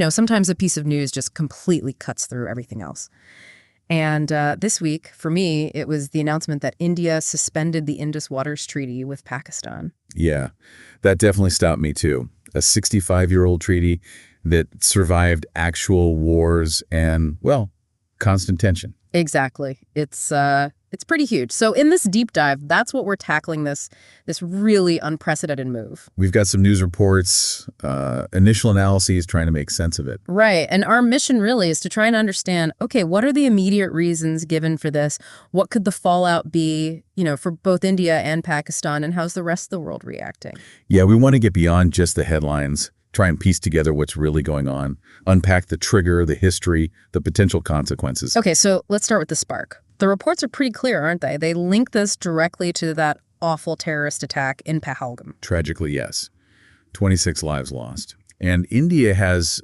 Sometimes a piece of news just completely cuts through everything else. And this week, for me, it was the announcement that India suspended the Indus Waters Treaty with Pakistan. Yeah, that definitely stopped me too. A 65-year-old treaty that survived actual wars and, well, constant tension. Exactly. It's pretty huge. So in this deep dive, that's what we're tackling, this really unprecedented move. We've got some news reports, initial analyses trying to make sense of it. Right. And our mission really is to try and understand, okay, what are the immediate reasons given for this? What could the fallout be, for both India and Pakistan? And how's the rest of the world reacting? Yeah, we want to get beyond just the headlines, try and piece together what's really going on, unpack the trigger, the history, the potential consequences. Okay, so let's start with the spark. The reports are pretty clear, aren't they? They link this directly to that awful terrorist attack in Pahalgam. Tragically, yes. 26 lives lost. And India has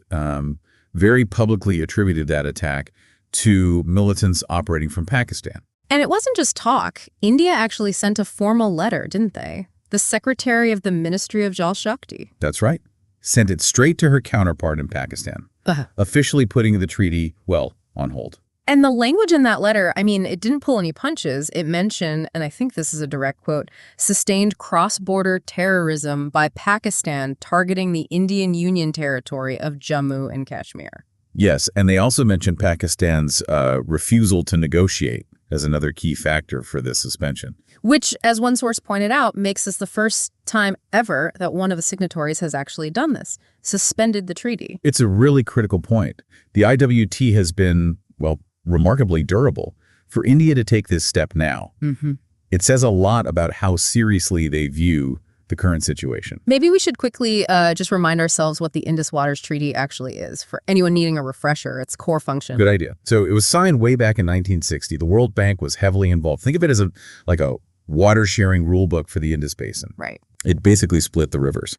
very publicly attributed that attack to militants operating from Pakistan. And it wasn't just talk. India actually sent a formal letter, didn't they? The Secretary of the Ministry of Jal Shakti. That's right. Sent it straight to her counterpart in Pakistan, officially putting the treaty, well, on hold. And the language in that letter, it didn't pull any punches. It mentioned, and I think this is a direct quote, sustained cross-border terrorism by Pakistan targeting the Indian Union territory of Jammu and Kashmir. Yes, and they also mentioned Pakistan's refusal to negotiate as another key factor for this suspension. Which, as one source pointed out, makes this the first time ever that one of the signatories has actually done this, suspended the treaty. It's a really critical point. The IWT has been, well, remarkably durable. For India to take this step now, it says a lot about how seriously they view the current situation. Maybe we should quickly just remind ourselves what the Indus Waters Treaty actually is. For anyone needing a refresher, its core function. Good idea. So it was signed way back in 1960. The World Bank was heavily involved. Think of it as a water-sharing rule book for the Indus Basin. Right. It basically split the rivers.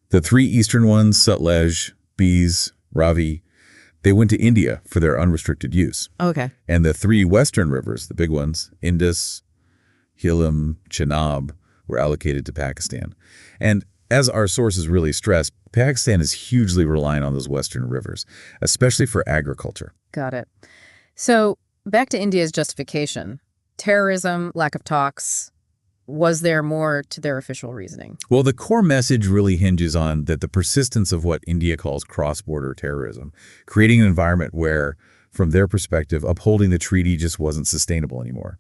The three eastern ones, Sutlej, Beas, Ravi, they went to India for their unrestricted use. Okay. And the three western rivers, the big ones, Indus, Jhelum, Chenab, were allocated to Pakistan. And as our sources really stress, Pakistan is hugely reliant on those western rivers, especially for agriculture. Got it. So back to India's justification. Terrorism, lack of talks. Was there more to their official reasoning? Well, the core message really hinges on that the persistence of what India calls cross-border terrorism, creating an environment where, from their perspective, upholding the treaty just wasn't sustainable anymore.